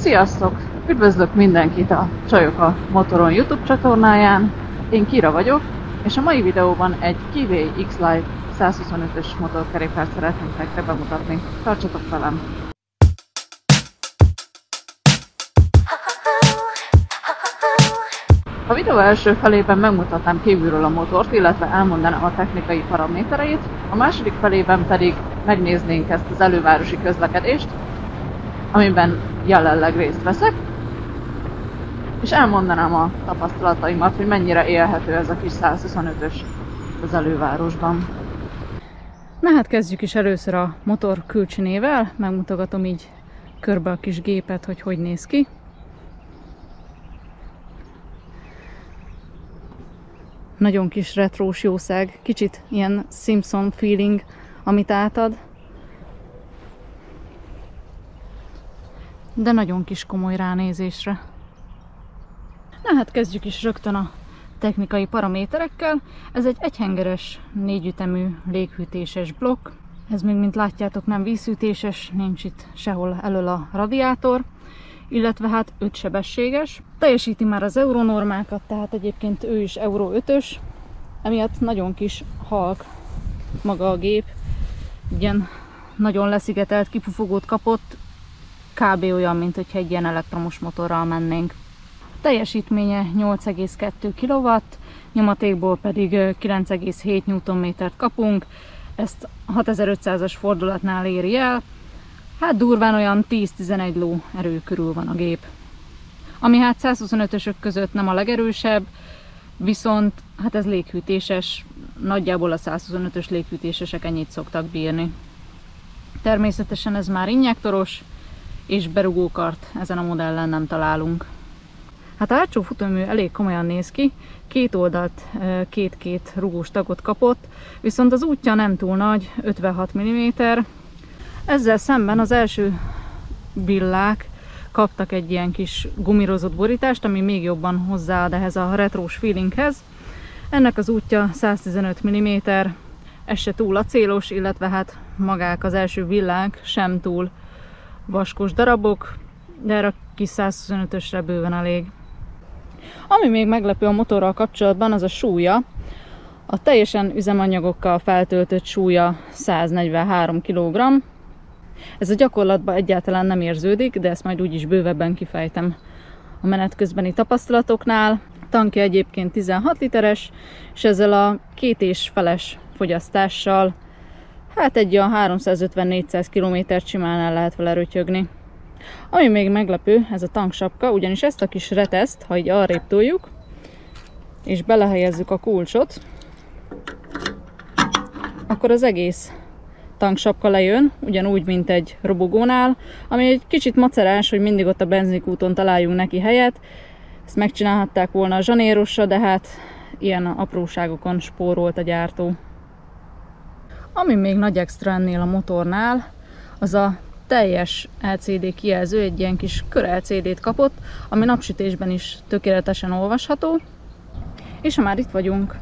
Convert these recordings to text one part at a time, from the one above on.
Sziasztok! Üdvözlök mindenkit a Csajok a Motoron YouTube csatornáján. Én Kira vagyok, és a mai videóban egy Kiwi X-Lite 125-ös motorkerékpárt szeretnék nektek bemutatni. Tartsatok velem! A videó első felében megmutatnám kívülről a motort, illetve elmondanám a technikai paramétereit, a második felében pedig megnéznénk ezt az elővárosi közlekedést, amiben jelenleg részt veszek, és elmondanám a tapasztalataimat, hogy mennyire élhető ez a kis 125-ös az elővárosban. Na hát kezdjük is először a motor külcsinével, megmutogatom így körbe a kis gépet, hogy hogy néz ki. Nagyon kis retrós jószág, kicsit ilyen Simpson feeling, amit átad. De nagyon kis komoly ránézésre. Na hát kezdjük is rögtön a technikai paraméterekkel. Ez egy egyhengeres, 4 ütemű léghűtéses blokk. Ez még, mint látjátok, nem vízhűtéses, nincs itt sehol elől a radiátor, illetve hát 5 sebességes. Teljesíti már az euronormákat, tehát egyébként ő is Euro 5-ös, emiatt nagyon kis halk maga a gép. Ilyen nagyon leszigetelt kipufogót kapott, kb. Olyan, mint hogyha egy ilyen elektromos motorral mennénk. A teljesítménye 8,2 kW, nyomatékból pedig 9,7 Nm-t kapunk, ezt 6500-as fordulatnál éri el, hát durván olyan 10-11 ló erő körül van a gép. Ami hát 125-ösök között nem a legerősebb, viszont hát ez léghűtéses, nagyjából a 125-ös léghűtésesek ennyit szoktak bírni. Természetesen ez már injektoros, és berugókart ezen a modellen nem találunk. Hát a hátsó futómű elég komolyan néz ki, két oldalt két-két rugós tagot kapott, viszont az útja nem túl nagy, 56 mm. Ezzel szemben az első villák kaptak egy ilyen kis gumírozott borítást, ami még jobban hozzáad ehhez a retrós feelinghez. Ennek az útja 115 mm, ez se túl acélos, illetve hát magák az első villák sem túl vaskos darabok, de erre a kis 125-ösre bőven elég. Ami még meglepő a motorral kapcsolatban, az a súlya. A teljesen üzemanyagokkal feltöltött súlya 143 kg. Ez a gyakorlatban egyáltalán nem érződik, de ezt majd úgyis bővebben kifejtem a menet közbeni tapasztalatoknál. A tankja egyébként 16 literes, és ezzel a 2,5-es fogyasztással hát egy olyan 350-400 km simán el lehet vele rötyögni. Ami még meglepő, ez a tanksapka, ugyanis ezt a kis reteszt, ha így arrébb toljuk, és belehelyezzük a kulcsot, akkor az egész tanksapka lejön, ugyanúgy, mint egy robogónál, ami egy kicsit macerás, hogy mindig ott a benzinkúton találjunk neki helyet. Ezt megcsinálhatták volna a zsanérosra, de hát ilyen apróságokon spórolt a gyártó. Ami még nagy extra ennél a motornál, az a teljes LCD kijelző, egy ilyen kis kör LCD-t kapott, ami napsütésben is tökéletesen olvasható. És ha már itt vagyunk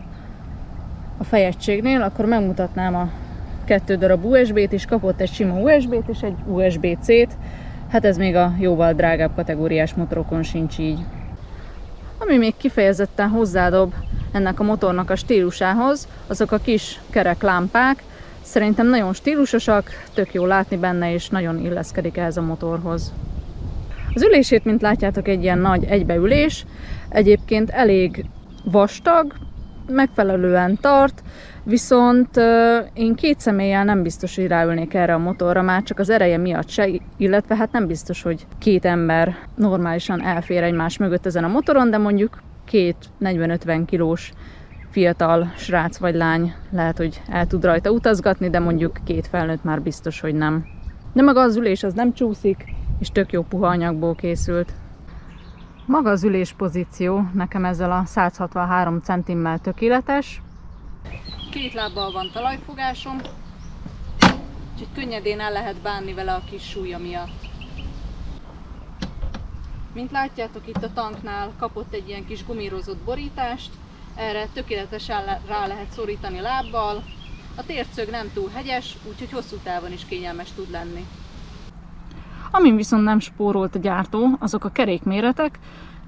a fejegységnél, akkor megmutatnám a 2 darab USB-t is, kapott egy sima USB-t és egy USB-C-t. Hát ez még a jóval drágább kategóriás motorokon sincs így. Ami még kifejezetten hozzádob ennek a motornak a stílusához, azok a kis kerek lámpák. Szerintem nagyon stílusosak, tök jó látni benne, és nagyon illeszkedik ehhez a motorhoz. Az ülését, mint látjátok, egy ilyen nagy egybeülés, egyébként elég vastag, megfelelően tart, viszont én 2 személlyel nem biztos, hogy ráülnék erre a motorra, már csak az ereje miatt se, illetve hát nem biztos, hogy 2 ember normálisan elfér egymás mögött ezen a motoron, de mondjuk 2 40-50 kilós fiatal srác vagy lány lehet, hogy el tud rajta utazgatni, de mondjuk 2 felnőtt már biztos, hogy nem. De maga az ülés az nem csúszik, és tök jó puha anyagból készült. Maga az ülés pozíció nekem ezzel a 163 centimmel tökéletes. 2 lábbal van talajfogásom, úgyhogy könnyedén el lehet bánni vele a kis súlya miatt. Mint látjátok, itt a tanknál kapott egy ilyen kis gumírozott borítást, erre tökéletesen rá lehet szorítani lábbal. A tércög nem túl hegyes, úgyhogy hosszú távon is kényelmes tud lenni. Amin viszont nem spórolt a gyártó, azok a kerékméretek.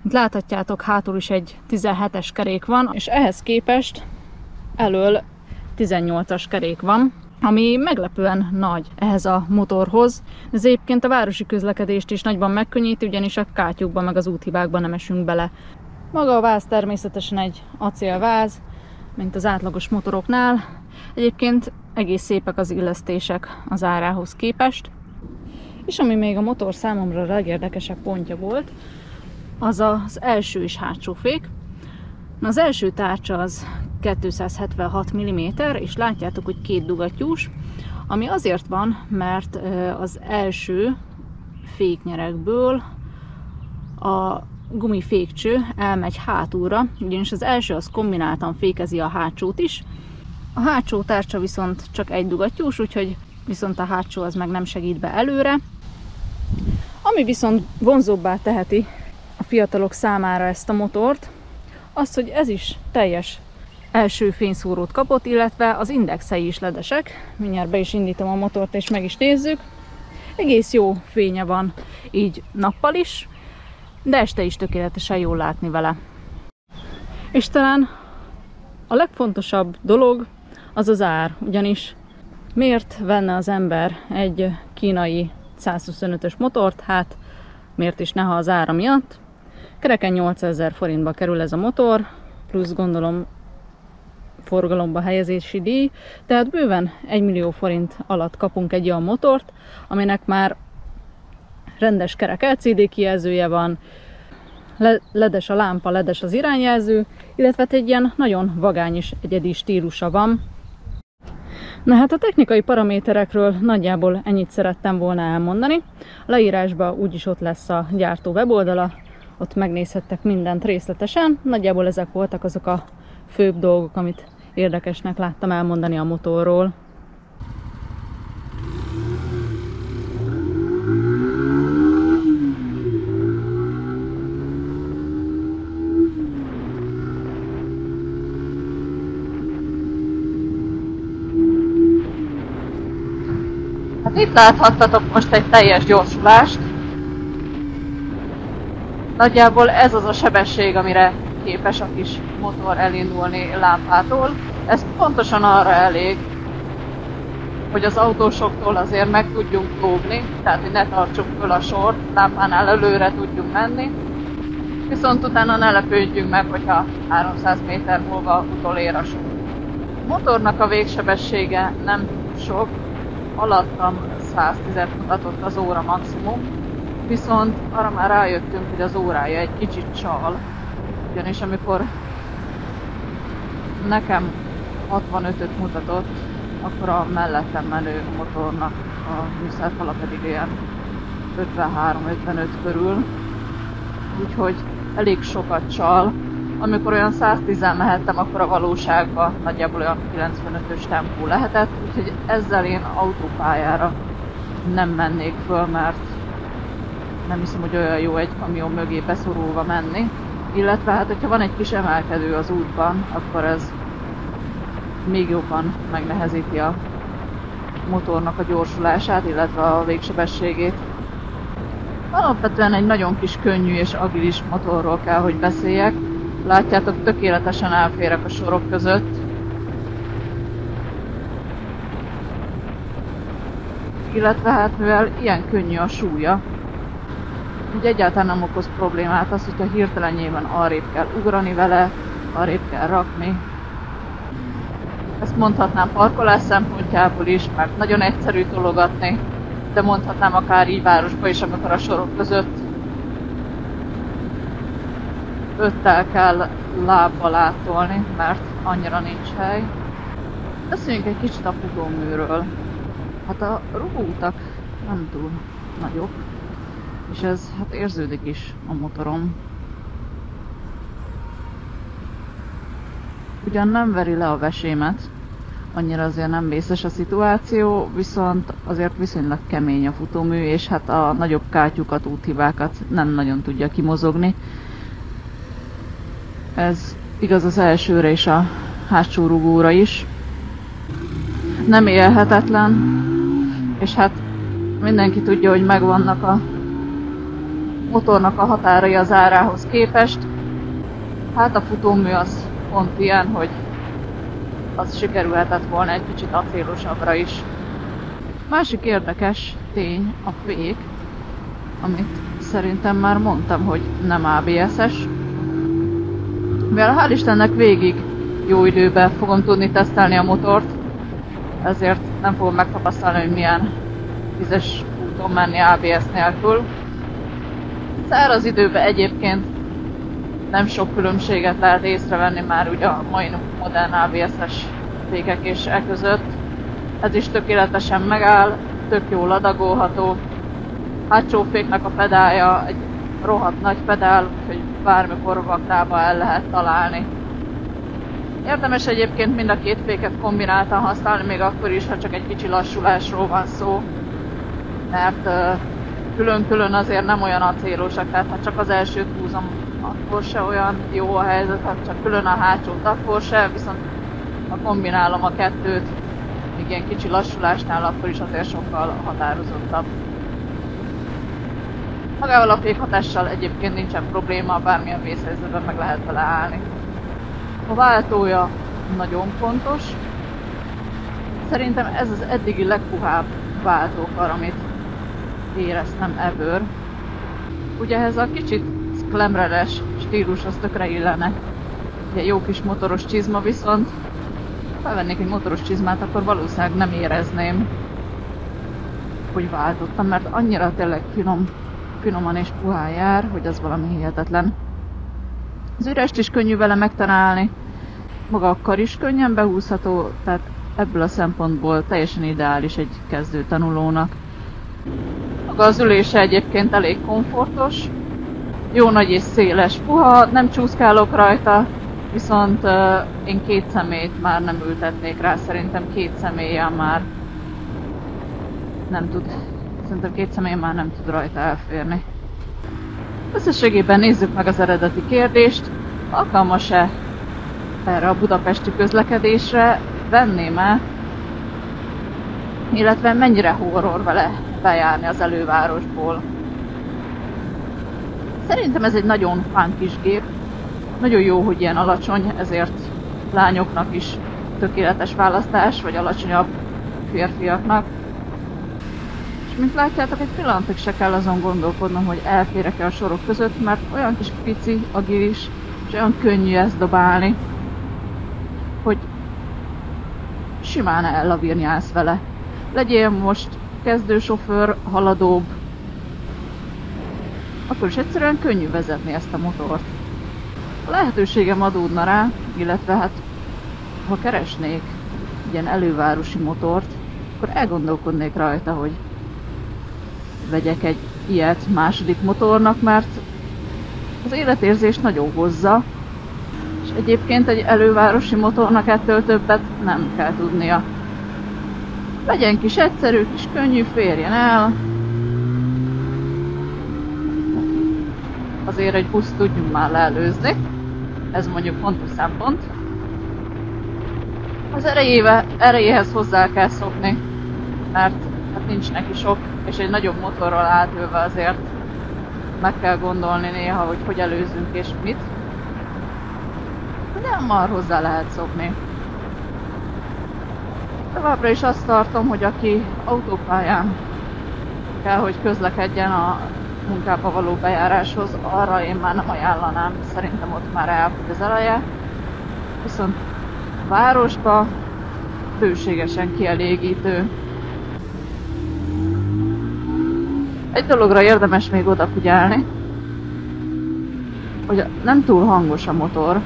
Itt láthatjátok, hátul is egy 17-es kerék van, és ehhez képest elől 18-as kerék van, ami meglepően nagy ehhez a motorhoz. Ez egyébként a városi közlekedést is nagyban megkönnyíti, ugyanis a kátyúkban meg az úthibákban nem esünk bele. Maga a váz természetesen egy acélváz, mint az átlagos motoroknál. Egyébként egész szépek az illesztések az árához képest. És ami még a motor számomra a legérdekesebb pontja volt, az az első és hátsó fék. Az első tárcsa az 276 mm, és látjátok, hogy két dugattyús, ami azért van, mert az első féknyerekből a gumifékcső elmegy hátulra, ugyanis az első az kombináltan fékezi a hátsót is. A hátsó tárcsa viszont csak egy dugattyús, úgyhogy viszont a hátsó az meg nem segít be előre. Ami viszont vonzóbbá teheti a fiatalok számára ezt a motort, az, hogy ez is teljes első fényszórót kapott, illetve az indexei is ledesek. Mindjárt be is indítom a motort és meg is nézzük. Egész jó fénye van így nappal is, de este is tökéletesen jól látni vele. És talán a legfontosabb dolog az az ár, ugyanis miért venne az ember egy kínai 125-ös motort? Hát miért is neha az ára miatt? Kereken 8000 forintba kerül ez a motor, plusz gondolom forgalomba helyezési díj, tehát bőven 1 millió forint alatt kapunk egy olyan motort, aminek már rendes kerek LCD kijelzője van, ledes a lámpa, ledes az irányjelző, illetve egy ilyen nagyon vagány és egyedi stílusa van. Na hát a technikai paraméterekről nagyjából ennyit szerettem volna elmondani. A leírásban úgyis ott lesz a gyártó weboldala, ott megnézhettek mindent részletesen. Nagyjából ezek voltak azok a főbb dolgok, amit érdekesnek láttam elmondani a motorról. Hát itt láthattatok most egy teljes gyorsulást. Nagyjából ez az a sebesség, amire képes a kis motor elindulni lámpától. Ez pontosan arra elég, hogy az autósoktól azért meg tudjunk lógni, tehát hogy ne tartsuk föl a sort, lámpánál előre tudjunk menni. Viszont utána ne lepődjünk meg, hogyha 300 méter múlva utolér a sor. A motornak a végsebessége nem sok, alattam 110-et mutatott az óra maximum, viszont arra már rájöttünk, hogy az órája egy kicsit csal, ugyanis amikor nekem 65-öt mutatott, akkor a mellettem menő motornak a műszerfala pedig ilyen 53-55 körül, úgyhogy elég sokat csal. Amikor olyan 110-en mehettem, akkor a valóságban nagyjából olyan 95-ös tempó lehetett, úgyhogy ezzel én autópályára nem mennék föl, mert nem hiszem, hogy olyan jó egy kamion mögé beszorulva menni. Illetve hát, hogyha van egy kis emelkedő az útban, akkor ez még jobban megnehezíti a motornak a gyorsulását, illetve a végsebességét. Alapvetően egy nagyon kis könnyű és agilis motorról kell, hogy beszéljek. Látjátok, tökéletesen elférek a sorok között. Illetve hát mivel ilyen könnyű a súlya, úgy egyáltalán nem okoz problémát az, hogyha hirtelenjében arrébb kell ugrani vele, arrébb kell rakni. Ezt mondhatnám parkolás szempontjából is, mert nagyon egyszerű tologatni, de mondhatnám akár így városba is, amikor a sorok között öttel kell lábbal átolni, mert annyira nincs hely. Beszéljünk egy kicsit a futóműről. Hát a rugóutak nem túl nagyok, és ez hát érződik is a motorom. Ugyan nem veri le a vesémet, annyira azért nem vészes a szituáció, viszont azért viszonylag kemény a futómű, és hát a nagyobb kátyukat, úthibákat nem nagyon tudja kimozogni. Ez igaz az elsőre és a hátsó rugóra is. Nem élhetetlen, és hát mindenki tudja, hogy megvannak a motornak a határai az árához képest. Hát a futómű az pont ilyen, hogy az sikerülhetett volna egy kicsit acélosabbra is. Másik érdekes tény a fék, amit szerintem már mondtam, hogy nem ABS-es. Mivel hál' Istennek végig jó időben fogom tudni tesztelni a motort, ezért nem fogom megtapasztalni, hogy milyen vizes úton menni ABS nélkül. Száraz időben egyébként nem sok különbséget lehet észrevenni már ugye a mai modern ABS-es fékek és e között. Ez is tökéletesen megáll, tök jól adagolható. Hátsó féknek a pedálja egy rohadt nagy pedál, úgyhogy bármikor vaktába el lehet találni. Érdemes egyébként mind a két féket kombináltan használni, még akkor is, ha csak egy kicsi lassulásról van szó, mert külön-külön azért nem olyan acélosak, tehát ha csak az elsőt húzom, akkor se olyan jó a helyzet, ha csak külön a hátsót, akkor se, viszont ha kombinálom a kettőt, még ilyen kicsi lassulásnál, akkor is azért sokkal határozottabb. Magával a fékhatással egyébként nincsen probléma, bármilyen vészhelyzetben meg lehet vele állni. A váltója nagyon fontos. Szerintem ez az eddigi legpuhább váltókar, amit éreztem ever. Ugye ez a kicsit szklemreles stílus az tökre illene. Ugye jó kis motoros csizma, viszont ha felvennék egy motoros csizmát, akkor valószínűleg nem érezném, hogy váltottam, mert annyira tényleg finoman és puhán jár, hogy az valami hihetetlen. Az ürest is könnyű vele megtalálni, maga a kar is könnyen behúzható, tehát ebből a szempontból teljesen ideális egy kezdő tanulónak. Maga az ülése egyébként elég komfortos, jó nagy és széles, puha, nem csúszkálok rajta, viszont én két személyt már nem ültetnék rá, szerintem két személlyel már nem tud, nem tud rajta elférni. Összességében nézzük meg az eredeti kérdést, alkalmas-e erre a budapesti közlekedésre, venném-e, illetve mennyire horror vele bejárni az elővárosból. Szerintem ez egy nagyon fán kis gép, nagyon jó, hogy ilyen alacsony, ezért lányoknak is tökéletes választás, vagy alacsonyabb férfiaknak. És mint látjátok, egy pillanatig se kell azon gondolkodnom, hogy elférek-e a sorok között, mert olyan kis pici, agilis, és olyan könnyű ezt dobálni, hogy simán ellavírnyálsz vele. Legyél most kezdősofőr, haladóbb, akkor is egyszerűen könnyű vezetni ezt a motort. A lehetőségem adódna rá, illetve hát ha keresnék ilyen elővárosi motort, akkor elgondolkodnék rajta, hogy vegyek egy ilyet második motornak, mert az életérzést nagyon hozza, és egyébként egy elővárosi motornak ettől többet nem kell tudnia. Legyen kis egyszerű, kis könnyű, férjen el. Azért egy buszt tudjunk már leelőzni. Ez mondjuk fontos szempont. Az erejéhez hozzá kell szokni, mert hát nincs neki sok, és egy nagyobb motorral átülve azért meg kell gondolni néha, hogy előzzünk és mit. De már hozzá lehet szokni. Továbbra is azt tartom, hogy aki autópályán kell, hogy közlekedjen a munkába való bejáráshoz, arra én már nem ajánlanám, szerintem ott már elfogy az eleje. Viszont városba bőségesen kielégítő. Egy dologra érdemes még odafigyelni, hogy nem túl hangos a motor,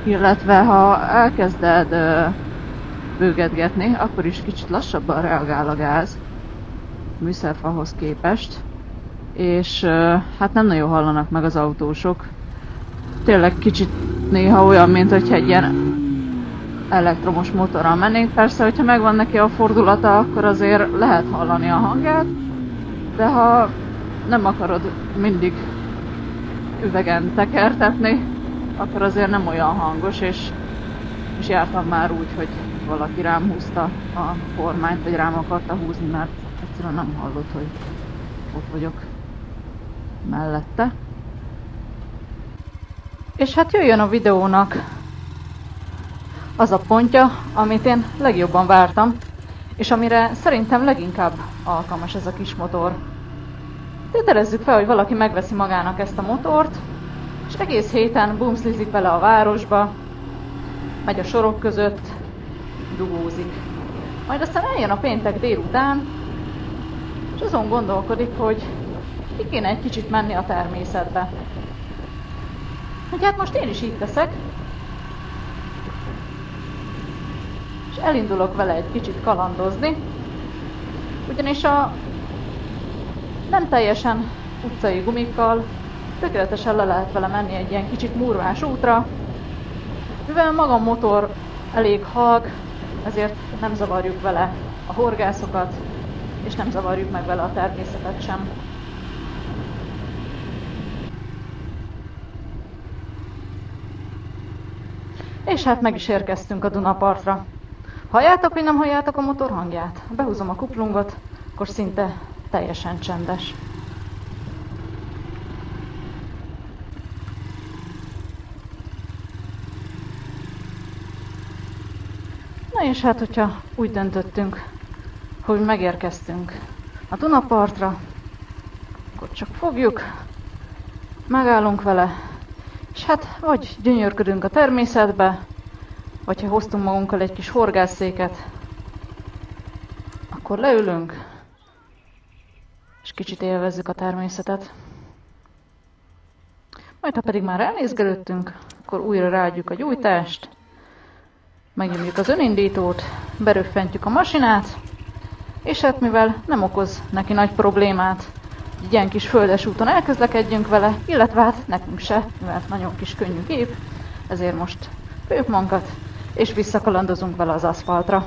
illetve ha elkezded bőgetgetni, akkor is kicsit lassabban reagál a gáz műszerfalhoz képest, és hát nem nagyon hallanak meg az autósok. Tényleg kicsit néha olyan, mint hogyha egy ilyen elektromos motorral mennénk. Persze, hogyha megvan neki a fordulata, akkor azért lehet hallani a hangját, de ha nem akarod mindig üvegen tekertetni, akkor azért nem olyan hangos, és jártam már úgy, hogy valaki rám húzta a kormányt, vagy rám akarta húzni, mert egyszerűen nem hallott, hogy ott vagyok mellette. És hát jöjjön a videónak az a pontja, amit én legjobban vártam, és amire szerintem leginkább alkalmas ez a kis motor. Tételezzük fel, hogy valaki megveszi magának ezt a motort, és egész héten bumszlizik vele a városba, megy a sorok között, dugózik. Majd aztán eljön a péntek délután, és azon gondolkodik, hogy ki kéne egy kicsit menni a természetbe. Hogy hát most én is így teszek, és elindulok vele egy kicsit kalandozni, ugyanis a nem teljesen utcai gumikkal tökéletesen le lehet vele menni egy ilyen kicsit murvás útra, mivel maga a motor elég halk, ezért nem zavarjuk vele a horgászokat, és nem zavarjuk meg vele a természetet sem. És hát meg is érkeztünk a Dunapartra. Halljátok, vagy nem halljátok a motor hangját? Ha behúzom a kuplungot, akkor szinte teljesen csendes. Na és hát, hogyha úgy döntöttünk, hogy megérkeztünk a Dunapartra, akkor csak fogjuk, megállunk vele, és hát vagy gyönyörködünk a természetbe, vagy ha hoztunk magunkkal egy kis horgásszéket, akkor leülünk, és kicsit élvezzük a természetet. Majd ha pedig már elnézgelődtünk, akkor újra ráadjuk a gyújtást, megnyomjuk az önindítót, beröffentjük a masinát, és hát mivel nem okoz neki nagy problémát, egy ilyen kis földes úton elközlekedjünk vele, illetve hát nekünk se, mivel nagyon kis könnyű gép, ezért most főjük magunkat, és visszakalandozunk vele az aszfaltra.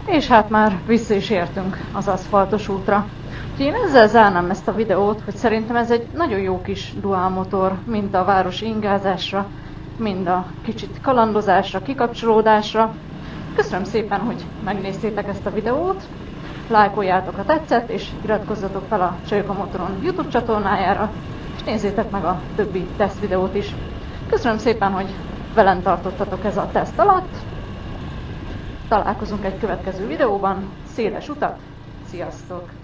És hát már vissza is értünk az aszfaltos útra. Úgyhogy én ezzel zárnám ezt a videót, hogy szerintem ez egy nagyon jó kis duálmotor, mind a városi ingázásra, mind a kicsit kalandozásra, kikapcsolódásra. Köszönöm szépen, hogy megnéztétek ezt a videót, lájkoljátok, ha tetszett, és iratkozzatok fel a Csajok a Motoron YouTube csatornájára, és nézzétek meg a többi teszt videót is. Köszönöm szépen, hogy velem tartottatok ez a teszt alatt. Találkozunk egy következő videóban. Széles utat! Sziasztok!